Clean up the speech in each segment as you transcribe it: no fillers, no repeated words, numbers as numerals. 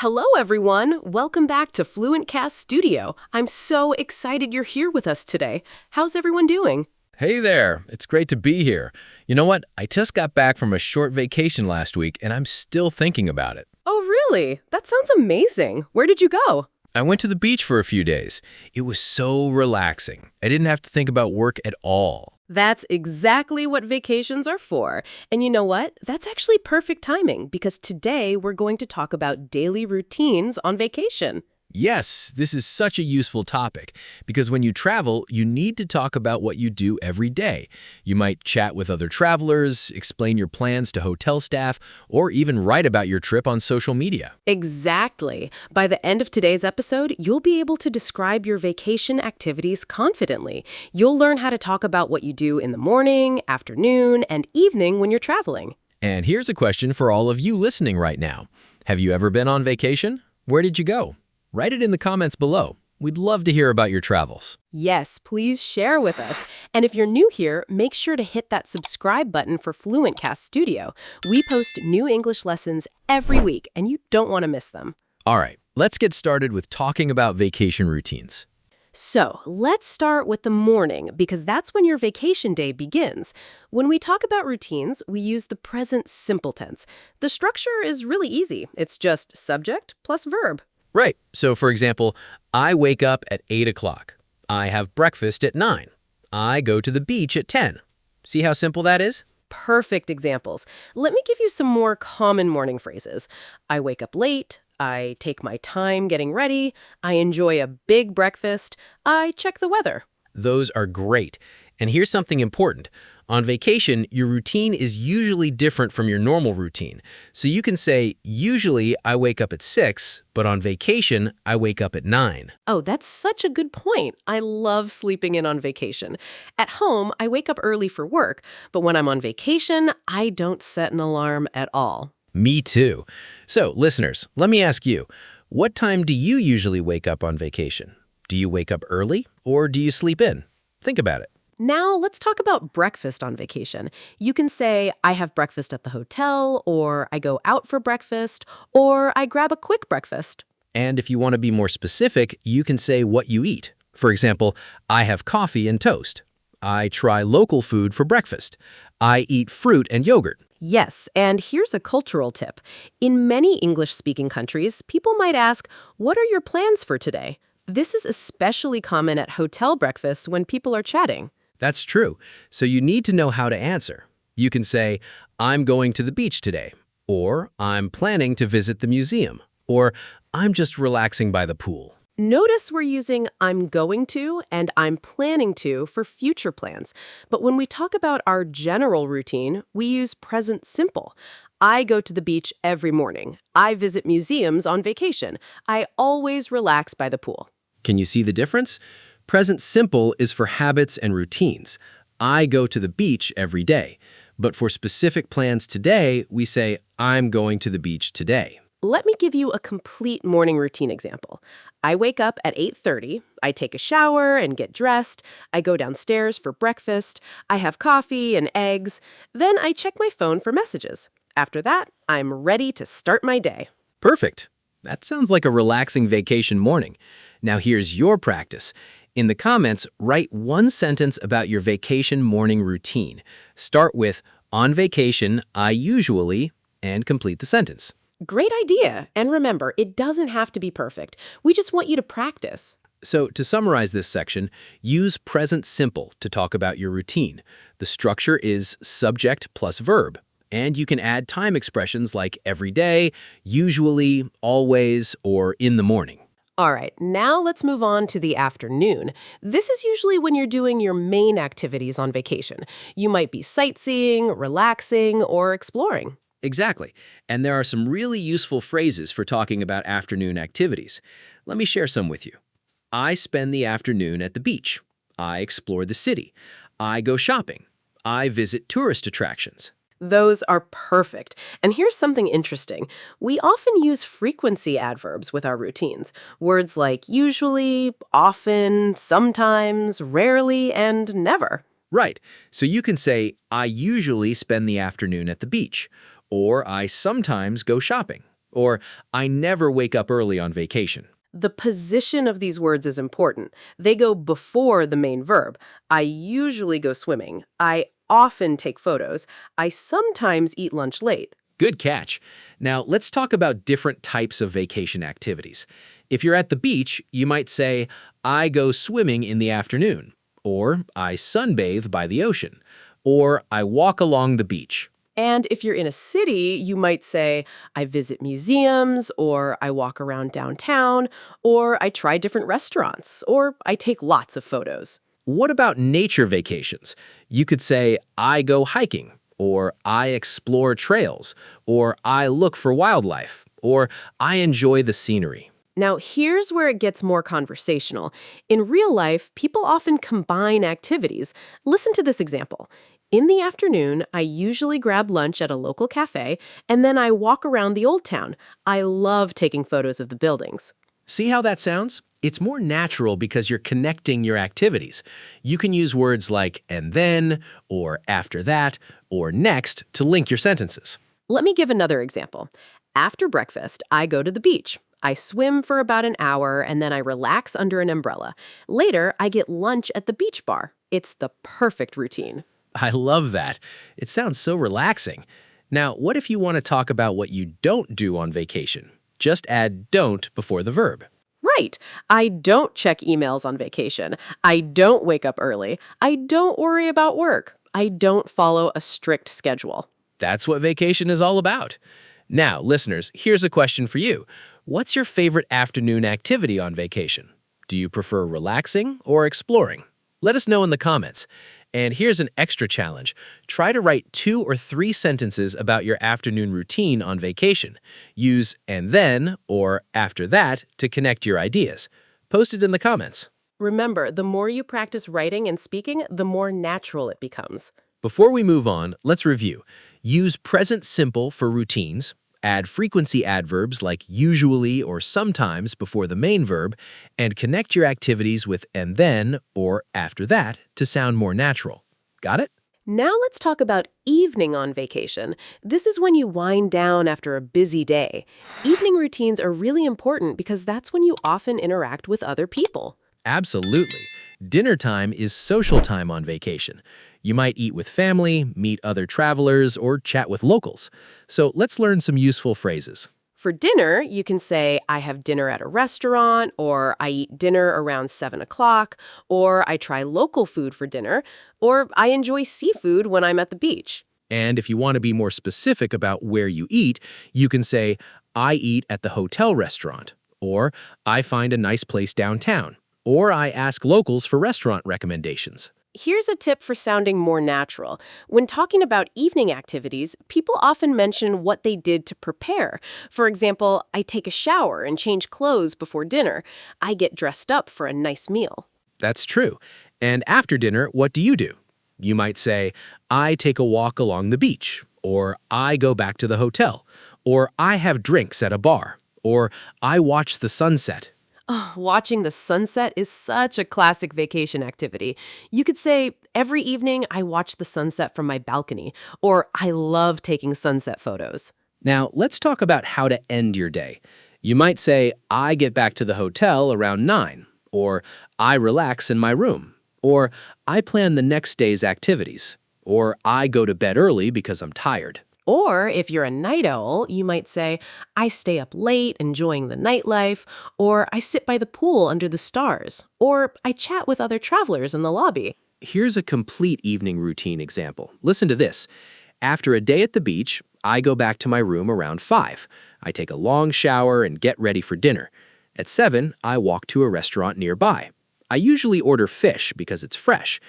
Hello, everyone. Welcome back to FluentCast Studio. I'm so excited you're here with us today. How's everyone doing? Hey there, it's great to be here. You know what? I just got back from a short vacation last week and I'm still thinking about it. Oh, really? That sounds amazing. Where did you go? I went to the beach for a few days. It was so relaxing. I didn't have to think about work at all. That's exactly what vacations are for. And you know what? That's actually perfect timing because today we're going to talk about daily routines on vacation. Yes, this is such a useful topic because when you travel, you need to talk about what you do every day. You might chat with other travelers, explain your plans to hotel staff, or even write about your trip on social media. Exactly. By the end of today's episode, you'll be able to describe your vacation activities confidently. You'll learn how to talk about what you do in the morning, afternoon, and evening when you're traveling. And here's a question for all of you listening right now. Have you ever been on vacation? Where did you go? Write it in the comments below. We'd love to hear about your travels. Yes, please share with us. And if you're new here, make sure to hit that subscribe button for FluentCast Studio. We post new English lessons every week, and you don't want to miss them. All right, let's get started with talking about vacation routines. So let's start with the morning, because that's when your vacation day begins. When we talk about routines, we use the present simple tense. The structure is really easy. It's just subject plus verb. Right. So, for example, I wake up at 8 o'clock. I have breakfast at 9. I go to the beach at 10. See how simple that is? Perfect examples. Let me give you some more common morning phrases. I wake up late. I take my time getting ready. I enjoy a big breakfast. I check the weather. Those are great. And here's something important. On vacation, your routine is usually different from your normal routine. So you can say, usually I wake up at 6, but on vacation, I wake up at 9. Oh, that's such a good point. I love sleeping in on vacation. At home, I wake up early for work, but when I'm on vacation, I don't set an alarm at all. Me too. So, listeners, let me ask you, what time do you usually wake up on vacation? Do you wake up early or do you sleep in? Think about it. Now, let's talk about breakfast on vacation. You can say, I have breakfast at the hotel, or I go out for breakfast, or I grab a quick breakfast. And if you want to be more specific, you can say what you eat. For example, I have coffee and toast. I try local food for breakfast. I eat fruit and yogurt. Yes, and here's a cultural tip. In many English-speaking countries, people might ask, what are your plans for today? This is especially common at hotel breakfasts when people are chatting. That's true. So you need to know how to answer. You can say, I'm going to the beach today, or I'm planning to visit the museum, or I'm just relaxing by the pool. Notice we're using I'm going to and I'm planning to for future plans. But when we talk about our general routine, we use present simple. I go to the beach every morning. I visit museums on vacation. I always relax by the pool. Can you see the difference? Present simple is for habits and routines. I go to the beach every day. But for specific plans today, we say, I'm going to the beach today. Let me give you a complete morning routine example. I wake up at 8:30. I take a shower and get dressed. I go downstairs for breakfast. I have coffee and eggs. Then I check my phone for messages. After that, I'm ready to start my day. Perfect. That sounds like a relaxing vacation morning. Now here's your practice. In the comments, write one sentence about your vacation morning routine. Start with, on vacation, I usually, and complete the sentence. Great idea. And remember, it doesn't have to be perfect. We just want you to practice. So to summarize this section, use present simple to talk about your routine. The structure is subject plus verb. And you can add time expressions like every day, usually, always, or in the morning. All right, now let's move on to the afternoon. This is usually when you're doing your main activities on vacation. You might be sightseeing, relaxing, or exploring. Exactly. And there are some really useful phrases for talking about afternoon activities. Let me share some with you. I spend the afternoon at the beach. I explore the city. I go shopping. I visit tourist attractions. Those are perfect. And here's something interesting. We often use frequency adverbs with our routines. Words like usually, often, sometimes, rarely, and never. Right. So you can say, I usually spend the afternoon at the beach, or I sometimes go shopping, Or I never wake up early on vacation. The position of these words is important. They go before the main verb. I usually go swimming. I often take photos. I sometimes eat lunch late. Good catch. Now, let's talk about different types of vacation activities. If you're at the beach, you might say, I go swimming in the afternoon, or I sunbathe by the ocean, or I walk along the beach. And if you're in a city, you might say, I visit museums, or I walk around downtown, or I try different restaurants, or I take lots of photos. What about nature vacations? You could say, I go hiking, or I explore trails, or I look for wildlife, or I enjoy the scenery. Now, here's where it gets more conversational. In real life, people often combine activities. Listen to this example. In the afternoon, I usually grab lunch at a local cafe, and then I walk around the old town. I love taking photos of the buildings. See how that sounds? It's more natural because you're connecting your activities. You can use words like and then, or after that, or next to link your sentences. Let me give another example. After breakfast, I go to the beach. I swim for about an hour, and then I relax under an umbrella. Later, I get lunch at the beach bar. It's the perfect routine. I love that. It sounds so relaxing. Now, what if you want to talk about what you don't do on vacation? Just add don't before the verb. Right. I don't check emails on vacation. I don't wake up early. I don't worry about work. I don't follow a strict schedule. That's what vacation is all about. Now, listeners, here's a question for you. What's your favorite afternoon activity on vacation? Do you prefer relaxing or exploring? Let us know in the comments. And here's an extra challenge. Try to write 2 or 3 sentences about your afternoon routine on vacation. Use and then or after that to connect your ideas. Post it in the comments. Remember, the more you practice writing and speaking, the more natural it becomes. Before we move on, let's review. Use present simple for routines. Add frequency adverbs like usually or sometimes before the main verb, and connect your activities with and then or after that to sound more natural. Got it? Now let's talk about evening on vacation. This is when you wind down after a busy day. Evening routines are really important because that's when you often interact with other people. Absolutely. Dinner time is social time on vacation. You might eat with family, meet other travelers, or chat with locals. So let's learn some useful phrases. For dinner, you can say, I have dinner at a restaurant, or I eat dinner around 7 o'clock, or I try local food for dinner, or I enjoy seafood when I'm at the beach. And if you want to be more specific about where you eat, you can say, I eat at the hotel restaurant, or I find a nice place downtown, or I ask locals for restaurant recommendations. Here's a tip for sounding more natural. When talking about evening activities, people often mention what they did to prepare. For example, I take a shower and change clothes before dinner. I get dressed up for a nice meal. That's true. And after dinner, what do? You might say, I take a walk along the beach, or I go back to the hotel, or I have drinks at a bar, or I watch the sunset. Oh, watching the sunset is such a classic vacation activity. You could say, every evening I watch the sunset from my balcony, or I love taking sunset photos. Now, let's talk about how to end your day. You might say, I get back to the hotel around 9, or I relax in my room, or I plan the next day's activities, or I go to bed early because I'm tired. Or if you're a night owl, you might say, I stay up late enjoying the nightlife, or I sit by the pool under the stars, or I chat with other travelers in the lobby. Here's a complete evening routine example. Listen to this. After a day at the beach, I go back to my room around 5. I take a long shower and get ready for dinner. At 7, I walk to a restaurant nearby. I usually order fish because it's fresh.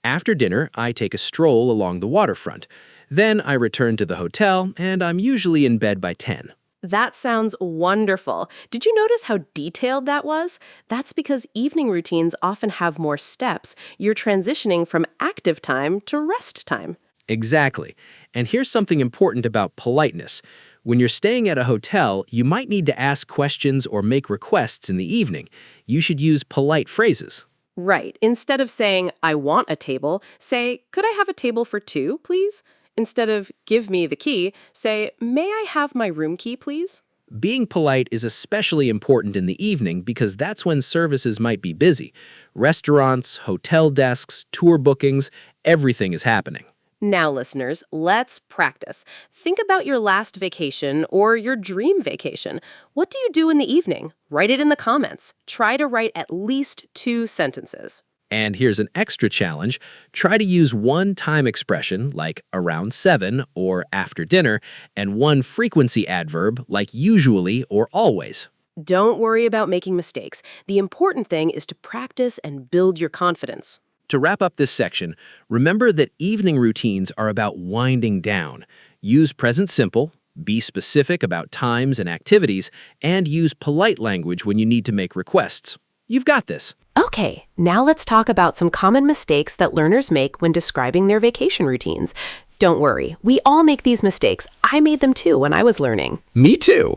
After dinner, I take a stroll along the waterfront. Then I return to the hotel, and I'm usually in bed by 10. That sounds wonderful. Did you notice how detailed that was? That's because evening routines often have more steps. You're transitioning from active time to rest time. Exactly. And here's something important about politeness. When you're staying at a hotel, you might need to ask questions or make requests in the evening. You should use polite phrases. Right. Instead of saying, I want a table, say, could I have a table for 2, please? Instead of give me the key, say, may I have my room key, please? Being polite is especially important in the evening because that's when services might be busy. Restaurants, hotel desks, tour bookings, everything is happening. Now, listeners, let's practice. Think about your last vacation or your dream vacation. What do you do in the evening? Write it in the comments. Try to write at least 2 sentences. And here's an extra challenge. Try to use one time expression like around 7 or after dinner and one frequency adverb like usually or always. Don't worry about making mistakes. The important thing is to practice and build your confidence. To wrap up this section, remember that evening routines are about winding down. Use present simple, be specific about times and activities, and use polite language when you need to make requests. You've got this. Okay, now let's talk about some common mistakes that learners make when describing their vacation routines. Don't worry, we all make these mistakes. I made them too when I was learning. Me too.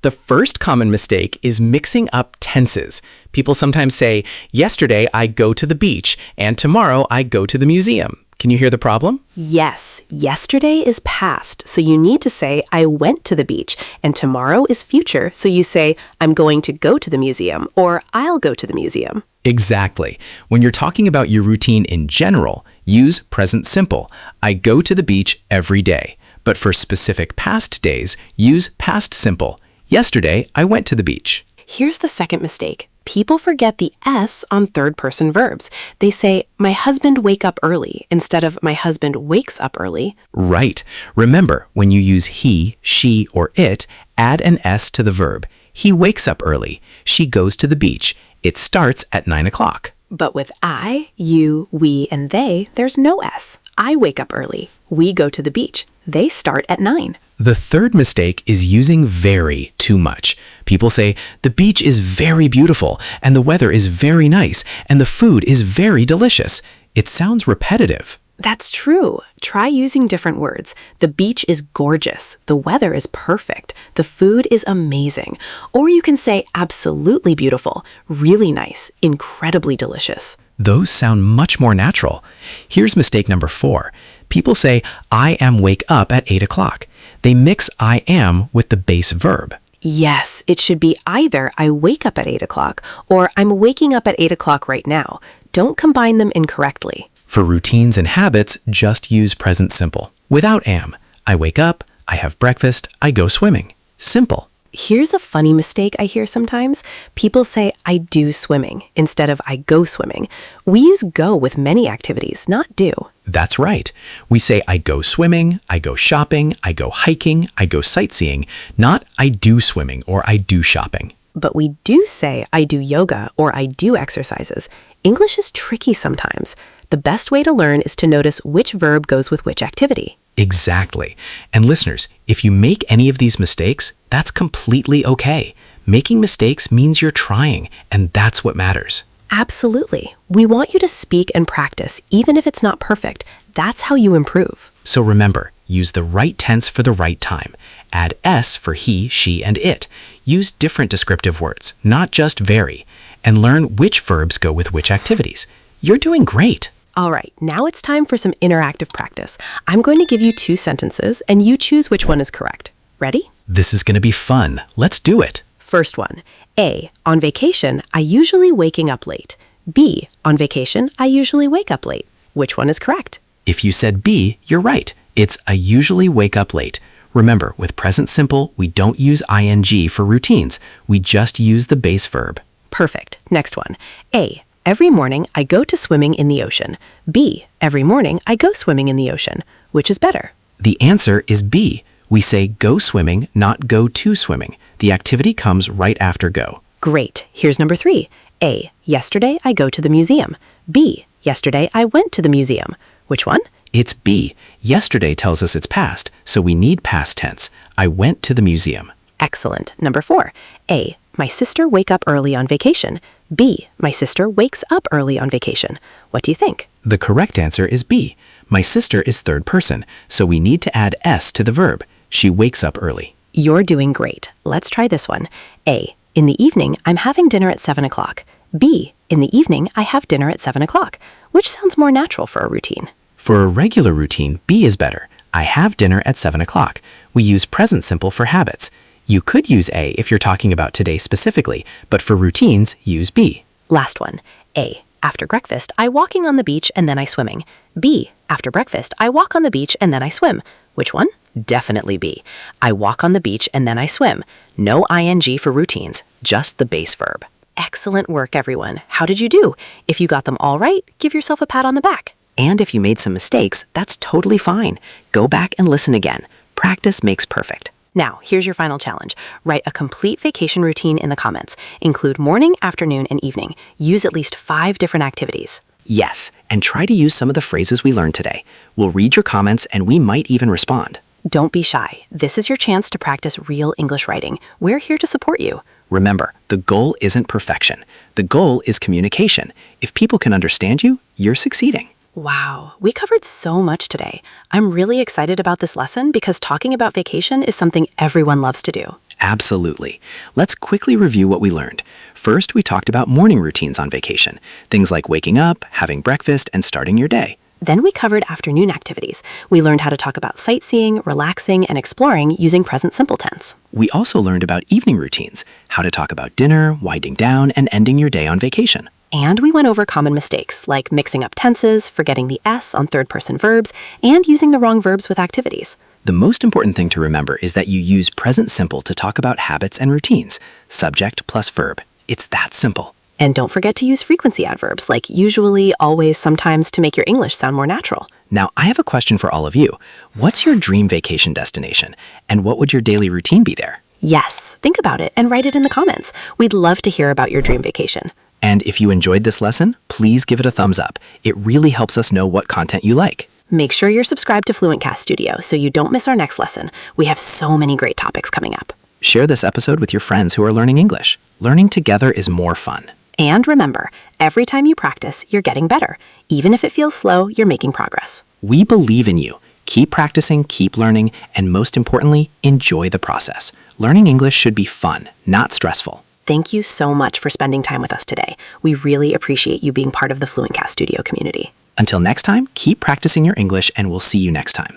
The first common mistake is mixing up tenses. People sometimes say, yesterday I go to the beach, and tomorrow I go to the museum. Can you hear the problem? Yes, yesterday is past, so you need to say, I went to the beach, and tomorrow is future, so you say, I'm going to go to the museum, or I'll go to the museum. Exactly. When you're talking about your routine in general, use present simple. I go to the beach every day. But for specific past days, use past simple. Yesterday, I went to the beach. Here's the second mistake. People forget the S on third-person verbs. They say, my husband wake up early, instead of my husband wakes up early. Right. Remember, when you use he, she, or it, add an S to the verb. He wakes up early. She goes to the beach. It starts at 9 o'clock. But with I, you, we, and they, there's no S. I wake up early. We go to the beach. They start at 9. The third mistake is using very too much. People say, the beach is very beautiful, and the weather is very nice, and the food is very delicious. It sounds repetitive. That's true. Try using different words. The beach is gorgeous. The weather is perfect. The food is amazing. Or you can say absolutely beautiful, really nice, incredibly delicious. Those sound much more natural. Here's mistake number 4. People say, I am wake up at 8 o'clock. They mix I am with the base verb. Yes, it should be either I wake up at 8 o'clock or I'm waking up at 8 o'clock right now. Don't combine them incorrectly. For routines and habits, just use present simple. Without am. I wake up, I have breakfast, I go swimming. Simple. Here's a funny mistake I hear sometimes. People say, I do swimming, instead of I go swimming. We use go with many activities, not do. That's right. We say I go swimming, I go shopping, I go hiking, I go sightseeing, not I do swimming or I do shopping. But we do say I do yoga or I do exercises. English is tricky sometimes. The best way to learn is to notice which verb goes with which activity. Exactly. And listeners, if you make any of these mistakes, that's completely okay. Making mistakes means you're trying, and that's what matters. Absolutely. We want you to speak and practice, even if it's not perfect. That's how you improve. So remember, use the right tense for the right time. Add S for he, she, and it. Use different descriptive words, not just very. And learn which verbs go with which activities. You're doing great. All right, now it's time for some interactive practice. I'm going to give you 2 sentences, and you choose which one is correct. Ready? This is going to be fun. Let's do it. First one. A. On vacation, I usually waking up late. B. On vacation, I usually wake up late. Which one is correct? If you said B, you're right. It's I usually wake up late. Remember, with present simple, we don't use ing for routines. We just use the base verb. Perfect. Next one. A. Every morning, I go to swimming in the ocean. B. Every morning, I go swimming in the ocean. Which is better? The answer is B. We say go swimming, not go to swimming. The activity comes right after go. Great. Here's number 3. A. Yesterday, I go to the museum. B. Yesterday, I went to the museum. Which one? It's B. Yesterday tells us it's past, so we need past tense. I went to the museum. Excellent. Number 4. A. My sister wake up early on vacation. B. My sister wakes up early on vacation. What do you think? The correct answer is B. My sister is third person, so we need to add S to the verb. She wakes up early. You're doing great. Let's try this one. A. In the evening, I'm having dinner at 7 o'clock. B. In the evening, I have dinner at 7 o'clock. Which sounds more natural for a routine? For a regular routine, B is better. I have dinner at 7 o'clock. We use present simple for habits. You could use A if you're talking about today specifically, but for routines, use B. Last one. A. After breakfast, I walking on the beach and then I swimming. B. After breakfast, I walk on the beach and then I swim. Which one? Definitely B. I walk on the beach and then I swim. No ing for routines, just the base verb. Excellent work, everyone. How did you do? If you got them all right, give yourself a pat on the back. And if you made some mistakes, that's totally fine. Go back and listen again. Practice makes perfect. Now, here's your final challenge. Write a complete vacation routine in the comments. Include morning, afternoon, and evening. Use at least 5 different activities. Yes, and try to use some of the phrases we learned today. We'll read your comments and we might even respond. Don't be shy. This is your chance to practice real English writing. We're here to support you. Remember, the goal isn't perfection. The goal is communication. If people can understand you, you're succeeding. Wow, we covered so much today. I'm really excited about this lesson because talking about vacation is something everyone loves to do. Absolutely. Let's quickly review what we learned. First, we talked about morning routines on vacation. Things like waking up, having breakfast, and starting your day. Then we covered afternoon activities. We learned how to talk about sightseeing, relaxing, and exploring using present simple tense. We also learned about evening routines, how to talk about dinner, winding down, and ending your day on vacation. And we went over common mistakes like mixing up tenses, forgetting the S on third-person verbs, and using the wrong verbs with activities. The most important thing to remember is that you use present simple to talk about habits and routines. Subject plus verb. It's that simple. And don't forget to use frequency adverbs like usually, always, sometimes to make your English sound more natural. Now, I have a question for all of you. What's your dream vacation destination? And what would your daily routine be there? Yes, think about it and write it in the comments. We'd love to hear about your dream vacation. And if you enjoyed this lesson, please give it a thumbs up. It really helps us know what content you like. Make sure you're subscribed to FluentCast Studio so you don't miss our next lesson. We have so many great topics coming up. Share this episode with your friends who are learning English. Learning together is more fun. And remember, every time you practice, you're getting better. Even if it feels slow, you're making progress. We believe in you. Keep practicing, keep learning, and most importantly, enjoy the process. Learning English should be fun, not stressful. Thank you so much for spending time with us today. We really appreciate you being part of the FluentCast Studio community. Until next time, keep practicing your English and we'll see you next time.